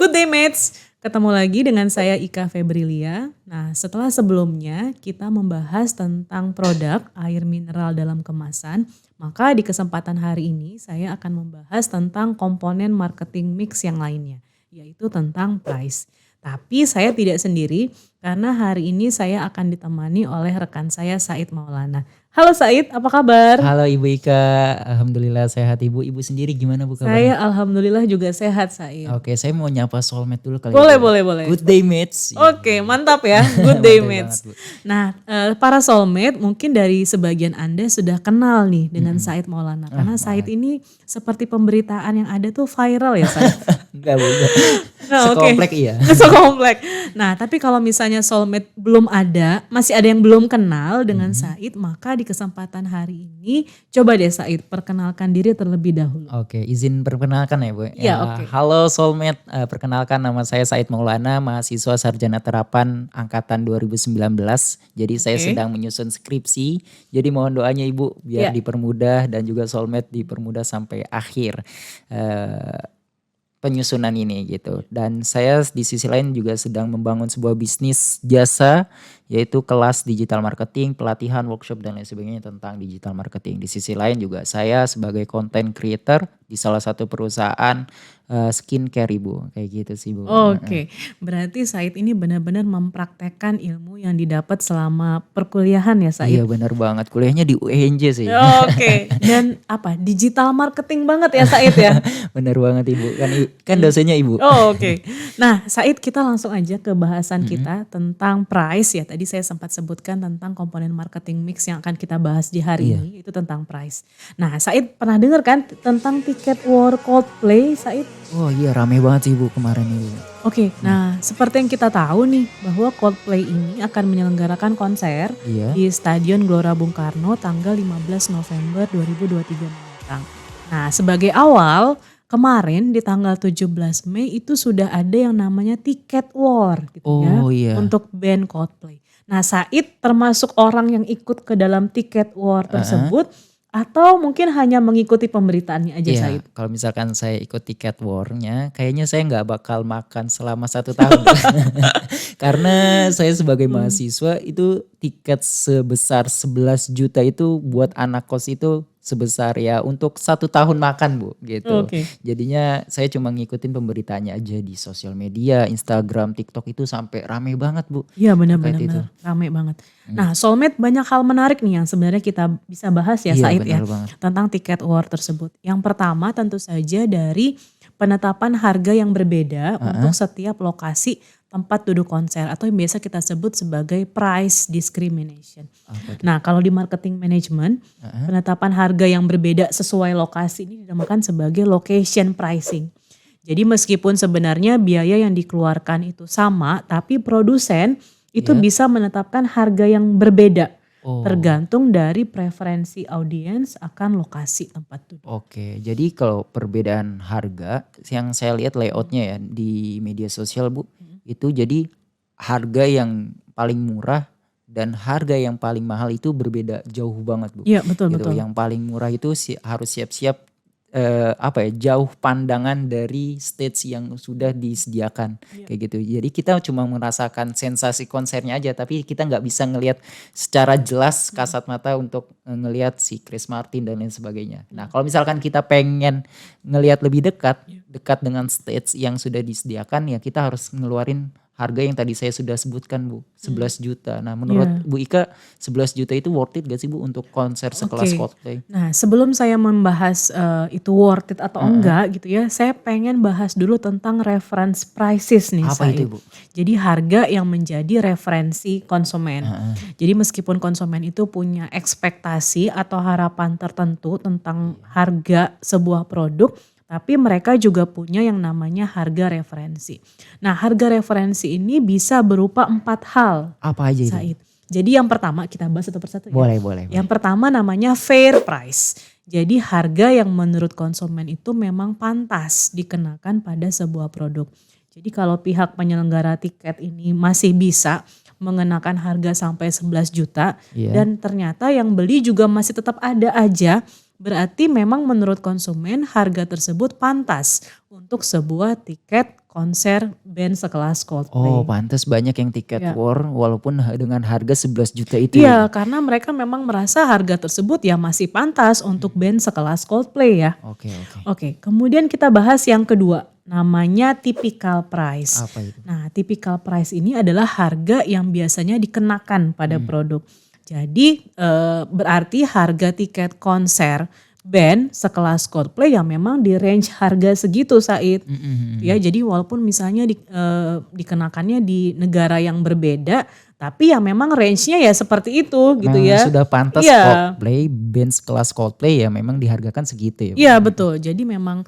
Good day mates, ketemu lagi dengan saya Ika Febrilia. Nah setelah sebelumnya kita membahas tentang produk air mineral dalam kemasan, maka di kesempatan hari ini saya akan membahas tentang komponen marketing mix yang lainnya, yaitu tentang price. Tapi saya tidak sendiri karena hari ini saya akan ditemani oleh rekan saya Said Maulana. Halo Said, apa kabar? Halo Ibu Ika, alhamdulillah sehat Ibu. Ibu sendiri gimana Bu Saya kabarnya? alhamdulillah juga sehat Said. Oke, saya mau nyapa soulmate dulu kali Boleh, Bu. boleh. Good day mates. Oke, mantap ya. Good day Mantap mates. banget, Bu. Nah, para soulmate mungkin dari sebagian Anda sudah kenal nih dengan Said Maulana. Karena Said ini seperti pemberitaan yang ada tuh viral ya Said. Enggak Bu, enggak. Nah, oke. Sekomplek iya. Sekomplek. Nah, tapi kalau misalnya soulmate belum ada, masih ada yang belum kenal dengan Said, maka di kesempatan hari ini coba deh Said perkenalkan diri terlebih dahulu. Oke, izin perkenalkan ya Bu. Iya, oke. Halo soulmate, perkenalkan nama saya Said Maulana, mahasiswa sarjana terapan angkatan 2019. Jadi saya Oke. sedang menyusun skripsi. Jadi mohon doanya Ibu biar Iya. dipermudah dan juga soulmate dipermudah sampai akhir penyusunan ini gitu. Dan saya di sisi lain juga sedang membangun sebuah bisnis jasa, yaitu kelas digital marketing, pelatihan, workshop dan lain sebagainya tentang digital marketing. Di sisi lain juga saya sebagai content creator di salah satu perusahaan skincare Ibu, kayak gitu sih Bu. Oke, berarti Said ini benar-benar mempraktekkan ilmu yang didapat selama perkuliahan ya Said? Iya benar banget, kuliahnya di UNJ sih. Oke, dan apa, digital marketing banget ya Said ya? Benar banget Ibu, kan dosennya Ibu. Oh, oke. Nah Said, kita langsung aja ke bahasan kita tentang price ya. Tadi saya sempat sebutkan tentang komponen marketing mix yang akan kita bahas di hari Iya. ini, itu tentang price. Nah Said pernah dengar kan tentang tiket war Coldplay Said? Oh iya rame banget sih Ibu kemarin Ibu. Oke, nah seperti yang kita tahu nih bahwa Coldplay ini akan menyelenggarakan konser Iya. di Stadion Gelora Bung Karno tanggal 15 November 2023 mendatang. Nah sebagai awal, kemarin di tanggal 17 Mei itu sudah ada yang namanya tiket war gitu ya Oh iya. untuk band Coldplay. Nah Said termasuk orang yang ikut ke dalam tiket war tersebut atau mungkin hanya mengikuti pemberitaannya aja Iya, Said? kalau misalkan saya ikut tiket war-nya, kayaknya saya nggak bakal makan selama 1 tahun. Karena saya sebagai mahasiswa itu tiket sebesar 11 juta itu buat anak kos itu sebesar ya untuk 1 tahun makan Bu gitu. Oke. Jadinya saya cuma ngikutin pemberitaannya aja di sosial media, Instagram, TikTok itu sampai rame banget Bu. Iya Terkait itu. benar-benar rame banget. Nah soulmate banyak hal menarik nih yang sebenarnya kita bisa bahas ya Iya Said ya. benar banget. Tentang tiket war tersebut. Yang pertama tentu saja dari penetapan harga yang berbeda untuk setiap lokasi tempat duduk konser atau yang biasa kita sebut sebagai price discrimination. Apa tuh? Nah kalau di marketing management penetapan harga yang berbeda sesuai lokasi ini dinamakan sebagai location pricing. Jadi meskipun sebenarnya biaya yang dikeluarkan itu sama, tapi produsen itu Iya. bisa menetapkan harga yang berbeda. Oh. Tergantung dari preferensi audiens akan lokasi tempat duduk. Oke, jadi kalau perbedaan harga yang saya lihat layoutnya ya di media sosial Bu, itu jadi harga yang paling murah dan harga yang paling mahal itu berbeda jauh banget Bu. Iya betul Gitu. betul. Yang paling murah itu harus siap-siap jauh pandangan dari stage yang sudah disediakan kayak gitu. Jadi kita cuma merasakan sensasi konsernya aja, tapi kita nggak bisa ngelihat secara jelas kasat mata untuk ngelihat si Chris Martin dan lain sebagainya. Nah kalau misalkan kita pengen ngelihat lebih dekat dengan stage yang sudah disediakan ya kita harus ngeluarin harga yang tadi saya sudah sebutkan Bu, 11 juta. Nah menurut Iya. Bu Ika 11 juta itu worth it gak sih Bu untuk konser sekelas Oke. Coldplay? Nah sebelum saya membahas itu worth it atau enggak gitu ya, saya pengen bahas dulu tentang reference prices nih Apa Said. itu Bu? Jadi harga yang menjadi referensi konsumen. Jadi meskipun konsumen itu punya ekspektasi atau harapan tertentu tentang harga sebuah produk, tapi mereka juga punya yang namanya harga referensi. Nah harga referensi ini bisa berupa 4 hal Apa aja itu? Said. Jadi yang pertama kita bahas satu persatu ya. Boleh. Yang pertama namanya fair price. Jadi harga yang menurut konsumen itu memang pantas dikenakan pada sebuah produk. Jadi kalau pihak penyelenggara tiket ini masih bisa mengenakan harga sampai 11 juta Iya. dan ternyata yang beli juga masih tetap ada aja, berarti memang menurut konsumen harga tersebut pantas untuk sebuah tiket konser band sekelas Oh, Coldplay. pantes banyak yang tiket Ya. war walaupun dengan harga 11 juta itu Iya, ya. karena mereka memang merasa harga tersebut ya masih pantas untuk band sekelas Coldplay ya. Oke, oke. Oke, kemudian kita bahas yang kedua, namanya typical price. Apa itu? Nah, typical price ini adalah harga yang biasanya dikenakan pada produk. Jadi berarti harga tiket konser band sekelas Coldplay yang memang di range harga segitu, Said. Ya, jadi walaupun misalnya dikenakannya di negara yang berbeda, tapi ya memang range-nya ya seperti itu gitu Memang ya. sudah pantas Iya. Coldplay, band sekelas Coldplay ya memang dihargakan segitu ya, Bu? Iya betul. Jadi memang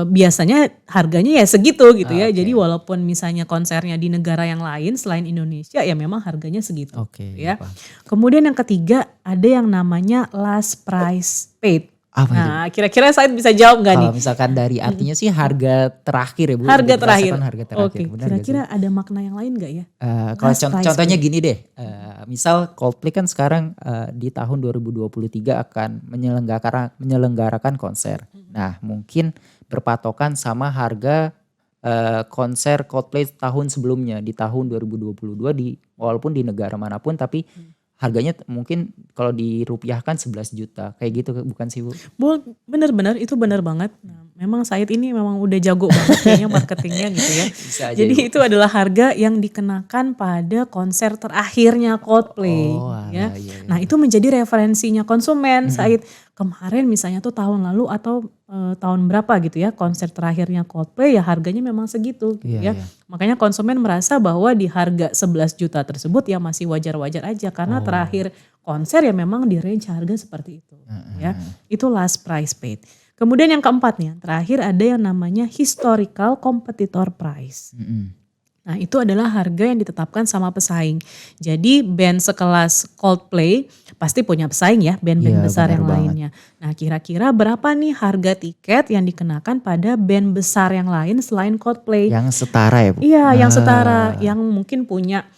biasanya harganya ya segitu gitu ya. Oke. Jadi walaupun misalnya konsernya di negara yang lain selain Indonesia ya memang harganya segitu. Oke, Ya. paham. Kemudian yang ketiga ada yang namanya last price paid. Apa itu? Nah, kira-kira saya bisa jawab nggak nih? Kalau misalkan dari artinya sih harga terakhir ya, Bu. Harga Udah terakhir. berdasarkan harga terakhir. Oke, Benar nggak sih? kira-kira ada makna yang lain nggak ya? Kalau Last price contohnya paid. gini deh, misal Coldplay kan sekarang di tahun 2023 akan menyelenggarakan konser. Nah, mungkin berpatokan sama harga konser Coldplay tahun sebelumnya di tahun 2022 walaupun di negara manapun tapi harganya mungkin kalau dirupiahkan 11 juta kayak gitu bukan sih, Bu? Bener-bener itu bener banget. Nah, memang Said ini memang udah jago banget kayaknya marketingnya gitu ya. Bisa aja, Jadi Bu. itu adalah harga yang dikenakan pada konser terakhirnya Coldplay. Oh, Ya. alah, iya, iya. Nah itu menjadi referensinya konsumen Said. Kemarin misalnya tuh tahun lalu atau tahun berapa gitu ya konser terakhirnya Coldplay ya harganya memang segitu gitu Iya, ya. iya. Makanya konsumen merasa bahwa di harga 11 juta tersebut ya masih wajar-wajar aja karena terakhir konser ya memang di range harga seperti itu ya. Itu last price paid. Kemudian yang keempat nih, terakhir ada yang namanya historical competitor price. Nah itu adalah harga yang ditetapkan sama pesaing. Jadi band sekelas Coldplay pasti punya pesaing ya, band-band Iya, besar benar yang banget. lainnya. Nah kira-kira berapa nih harga tiket yang dikenakan pada band besar yang lain selain Coldplay? Yang setara ya, Bu? Iya yang Ah. setara, yang mungkin punya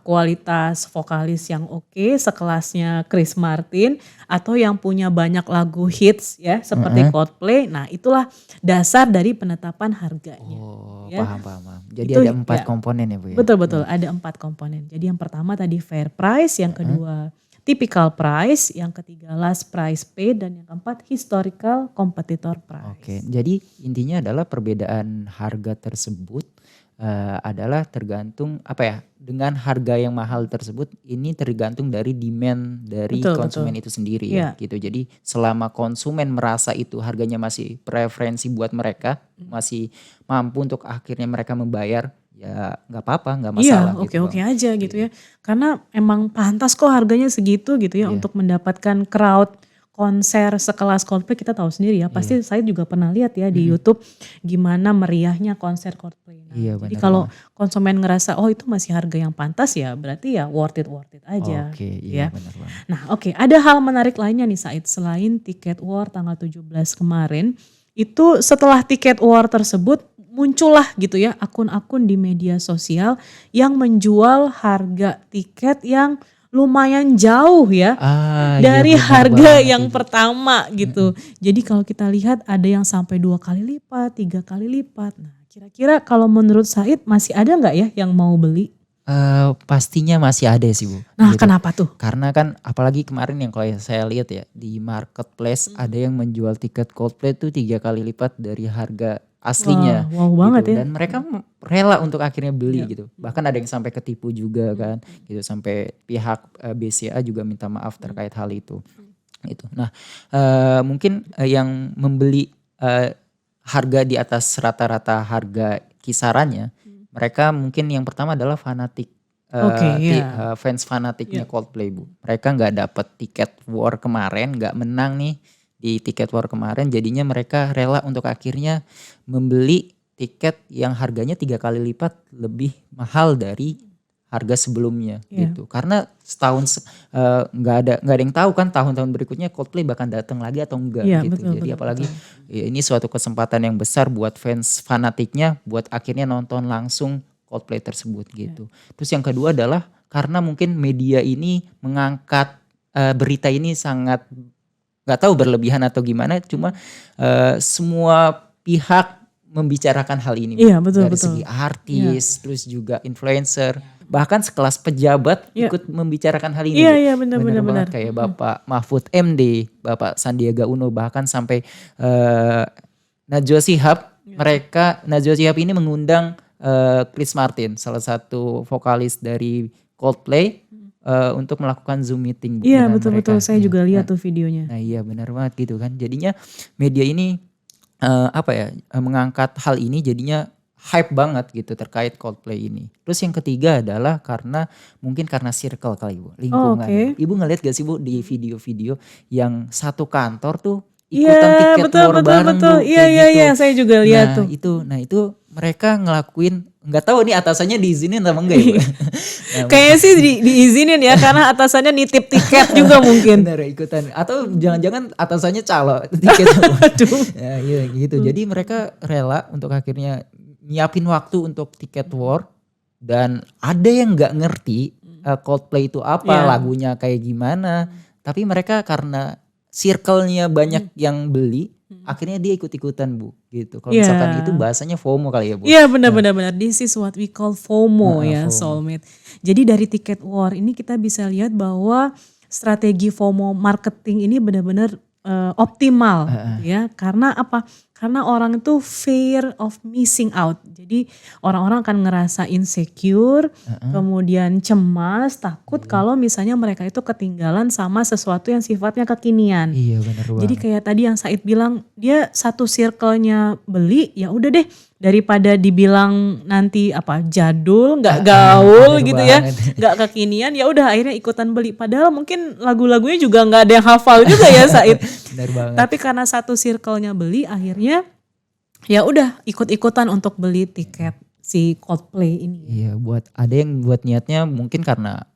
kualitas vokalis yang oke sekelasnya Chris Martin atau yang punya banyak lagu hits ya seperti Coldplay. Nah itulah dasar dari penetapan harganya. Oh, Ya. paham. Jadi Itu ada 4 ya. komponen ya, Bu ya? Betul, ada 4 komponen. Jadi yang pertama tadi fair price, yang kedua typical price, yang ketiga last price paid, dan yang keempat historical competitor price. Oke, jadi intinya adalah perbedaan harga tersebut adalah tergantung dengan harga yang mahal tersebut ini tergantung dari demand dari Betul, konsumen itu sendiri ya gitu. Jadi selama konsumen merasa itu harganya masih preferensi buat mereka, masih mampu untuk akhirnya mereka membayar, ya nggak apa-apa, nggak masalah Iya, gitu, oke-oke Bang. aja gitu ya. Karena emang pantas kok harganya segitu gitu ya Iya. untuk mendapatkan crowd konser sekelas Coldplay. Kita tahu sendiri ya, pasti saya juga pernah lihat ya di YouTube gimana meriahnya konser Coldplay. Nah, Iya, jadi benar kalau konsumen ngerasa oh itu masih harga yang pantas ya berarti ya worth it aja. Oke, gitu iya ya. benar banget. Nah oke, ada hal menarik lainnya nih Said. Selain tiket war tanggal 17 kemarin, itu setelah tiket war tersebut muncullah gitu ya akun-akun di media sosial yang menjual harga tiket yang lumayan jauh ya Iya, dari benar harga banget yang itu. pertama gitu. Jadi kalau kita lihat ada yang sampai 2 kali lipat, 3 kali lipat. Nah kira-kira kalau menurut Said masih ada nggak ya yang mau beli? Pastinya masih ada sih, Bu. Nah Gitu. kenapa tuh? Karena kan apalagi kemarin yang kalau saya lihat ya di marketplace ada yang menjual tiket Coldplay tuh 3 kali lipat dari harga aslinya. Wah, wow banget gitu. ya. Dan mereka rela untuk akhirnya beli gitu. Bahkan ada yang sampai ketipu juga kan, gitu sampai pihak BCA juga minta maaf terkait hal itu. Gitu. Nah, mungkin yang membeli harga di atas rata-rata harga kisarannya, mereka mungkin yang pertama adalah fanatik. Oke, iya. Fans fanatiknya Coldplay, Bu. Mereka nggak dapet tiket war kemarin, nggak menang nih di tiket war kemarin, jadinya mereka rela untuk akhirnya membeli tiket yang harganya 3 kali lipat lebih mahal dari harga sebelumnya Iya. gitu. Karena setahun nggak ada yang tahu kan tahun-tahun berikutnya Coldplay bakal datang lagi atau enggak Iya, gitu. betul, Jadi betul, apalagi ya ini suatu kesempatan yang besar buat fans fanatiknya buat akhirnya nonton langsung Coldplay tersebut gitu. Terus yang kedua adalah karena mungkin media ini mengangkat berita ini sangat nggak tahu berlebihan atau gimana, cuma semua pihak membicarakan hal ini, Bu. Iya, betul Dari betul. segi Iya. artis, terus juga influencer, bahkan sekelas pejabat Iya. ikut membicarakan hal ini, Iya Bu. iya, benar Bener benar banget benar. kayak Bapak Mahfud MD, Bapak Sandiaga Uno, bahkan sampai Najwa Shihab. Najwa Shihab ini mengundang Chris Martin, salah satu vokalis dari Coldplay, untuk melakukan Zoom meeting, Bu, Iya, dengan betul betul. mereka. Saya Iya. juga lihat tuh videonya. Nah iya benar banget gitu kan. Jadinya media ini mengangkat hal ini, jadinya hype banget gitu terkait Coldplay ini. Terus yang ketiga adalah mungkin karena circle kali, Bu, Oh, lingkungan. oke. Ibu ngeliat gak sih, Bu, di video-video yang satu kantor tuh Iya, ikutan tiket betul war betul bareng, betul. Bu, Iya kayak iya gitu. iya, saya juga lihat tuh. Nah itu mereka ngelakuin, nggak tahu nih atasannya diizinin atau enggak ya, Bu. Nah, Kayaknya sih diizinin ya karena atasannya nitip tiket juga mungkin. bener ikutan, atau jangan-jangan atasannya calo tiket. Ya, iya gitu. Jadi mereka rela untuk akhirnya nyiapin waktu untuk tiket war, dan ada yang nggak ngerti Coldplay itu apa, Iya. lagunya kayak gimana, tapi mereka karena circle-nya banyak yang beli, akhirnya dia ikut-ikutan, Bu, gitu. Kalau misalkan itu Iya. bahasanya FOMO kali ya, Bu. Iya, benar benar benar. This is what we call FOMO ya, FOMO. soulmate. Jadi dari tiket war ini kita bisa lihat bahwa strategi FOMO marketing ini benar-benar optimal gitu ya. Karena apa? Karena orang itu fear of missing out. Jadi orang-orang akan ngerasa insecure, kemudian cemas, takut kalau misalnya mereka itu ketinggalan sama sesuatu yang sifatnya kekinian. Iya benar banget. Jadi kayak tadi yang Said bilang, dia satu circle-nya beli, ya udah deh, daripada dibilang nanti apa jadul, nggak gaul bener gitu ya, banget. nggak kekinian, ya udah akhirnya ikutan beli. Padahal mungkin lagu-lagunya juga nggak ada yang hafal juga ya Said. Benar banget. Tapi karena satu circle-nya beli, akhirnya ya udah ikut-ikutan untuk beli tiket si Coldplay ini. Iya, ada yang buat niatnya mungkin karena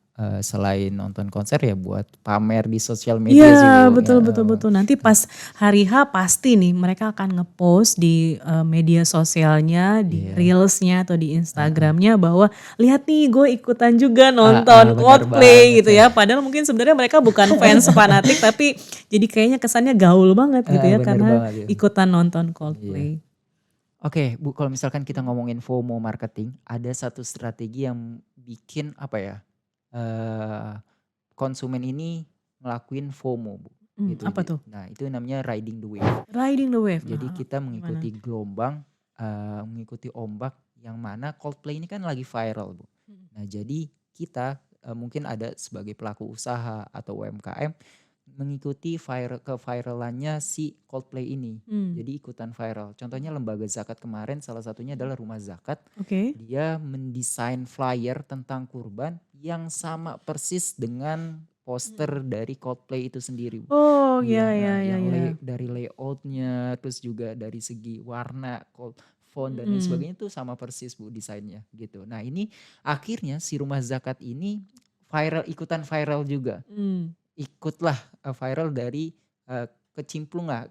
selain nonton konser ya buat pamer di sosial media sih, Iya, Bu. betul Ya, betul betul. Nanti pas hari H pasti nih mereka akan ngepost di media sosialnya, di reelsnya atau di Instagramnya bahwa lihat nih gue ikutan juga nonton benar Coldplay banget gitu ya. Padahal mungkin sebenarnya mereka bukan fans fanatik tapi jadi kayaknya kesannya gaul banget gitu ya benar karena banget, ya. ikutan nonton Coldplay. Oke, Bu, kalau misalkan kita ngomongin FOMO marketing, ada satu strategi yang bikin konsumen ini ngelakuin FOMO, Bu. Gitu. Apa tuh? Nah, itu namanya riding the wave. Riding the wave. Jadi Nah, kita gimana? mengikuti gelombang, mengikuti ombak yang mana Coldplay ini kan lagi viral, Bu. Nah, jadi kita mungkin ada sebagai pelaku usaha atau UMKM mengikuti keviralannya si Coldplay ini. Jadi ikutan viral. Contohnya lembaga zakat kemarin salah satunya adalah Rumah Zakat. Oke. Dia mendesain flyer tentang kurban yang sama persis dengan poster dari Coldplay itu sendiri, Bu. Oh, Iya, ya ya yang ya. dari layoutnya, terus juga dari segi warna, font dan lain sebagainya tuh sama persis, Bu, desainnya gitu. Nah ini akhirnya si Rumah Zakat ini ikutan viral juga. Ikutlah viral dari kecemplung ya,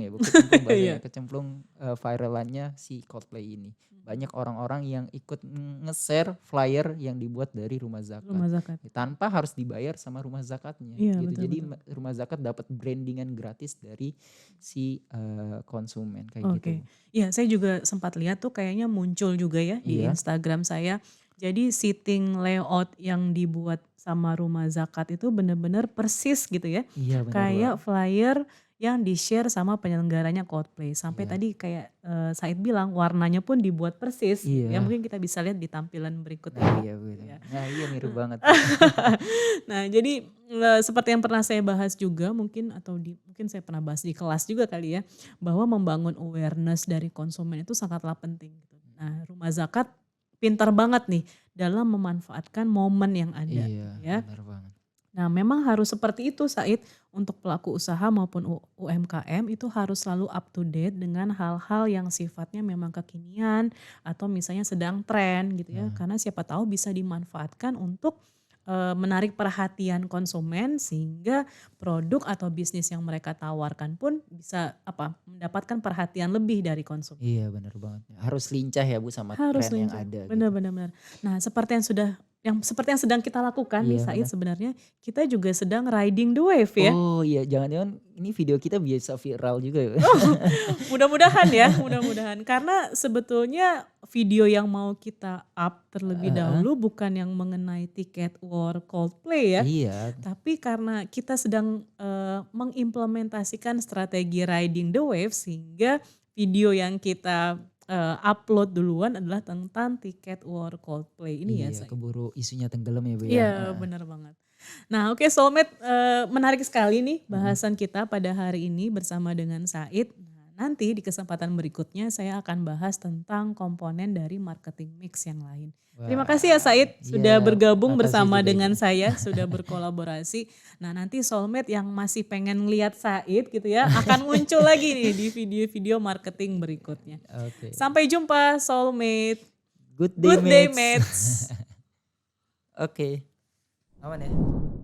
Bu, kecemplung bahasanya, kecemplung viralannya si Coldplay ini. Banyak orang-orang yang ikut nge-share flyer yang dibuat dari Rumah Zakat. Rumah zakat. Tanpa harus dibayar sama Rumah Zakatnya Iya, gitu. betul, Jadi betul. Rumah Zakat dapat brandingan gratis dari si konsumen kayak gitu. Oke. Iya, saya juga sempat lihat tuh kayaknya muncul juga ya di Iya. Instagram saya. Jadi seating layout yang dibuat sama Rumah Zakat itu benar-benar persis gitu ya. Iya benar Kayak banget. flyer yang di-share sama penyelenggaranya Coldplay. Sampai Iya. tadi kayak Said bilang warnanya pun dibuat persis. Ya Iya. mungkin kita bisa lihat di tampilan berikutnya. Nah iya betul. Ya. Nah iya mirip banget. Nah, jadi seperti yang pernah saya bahas juga mungkin mungkin saya pernah bahas di kelas juga kali ya, bahwa membangun awareness dari konsumen itu sangatlah penting gitu. Nah, Rumah Zakat pintar banget nih dalam memanfaatkan momen yang ada Iya ya. benar banget. Nah, memang harus seperti itu Said, untuk pelaku usaha maupun UMKM itu harus selalu up to date dengan hal-hal yang sifatnya memang kekinian atau misalnya sedang tren gitu ya. Karena siapa tahu bisa dimanfaatkan untuk menarik perhatian konsumen sehingga produk atau bisnis yang mereka tawarkan pun bisa mendapatkan perhatian lebih dari konsumen. Iya bener banget. Harus lincah ya Bu sama Harus tren yang lincah, ada benar gitu. benar benar. Nah seperti yang sedang kita lakukan nih Iya Said, bener. sebenarnya kita juga sedang riding the wave ya. Oh iya jangan-jangan ini video kita bisa viral juga ya? Mudah-mudahan ya, mudah-mudahan. Karena sebetulnya video yang mau kita up terlebih Heeh. dahulu bukan yang mengenai tiket war Coldplay ya, Iya. tapi karena kita sedang mengimplementasikan strategi riding the wave sehingga video yang kita upload duluan adalah tentang tiket war Coldplay ini ya Iya Said. keburu isunya tenggelam ya Bu ya? Iya, Heeh. benar banget. Nah, oke Soulmate, menarik sekali nih Mhm. bahasan kita pada hari ini bersama dengan Said. Nah, nanti di kesempatan berikutnya saya akan bahas tentang komponen dari marketing mix yang lain. Terima kasih ya Wah, Said iya sudah bergabung makasih bersama juga Ibu. dengan saya, sudah berkolaborasi. Nah, nanti Soulmate yang masih pengen lihat Said gitu ya, akan muncul lagi nih di video-video marketing berikutnya. Oke. Sampai jumpa Soulmate. Good day Good day mates. mates. Oke. Aman ya?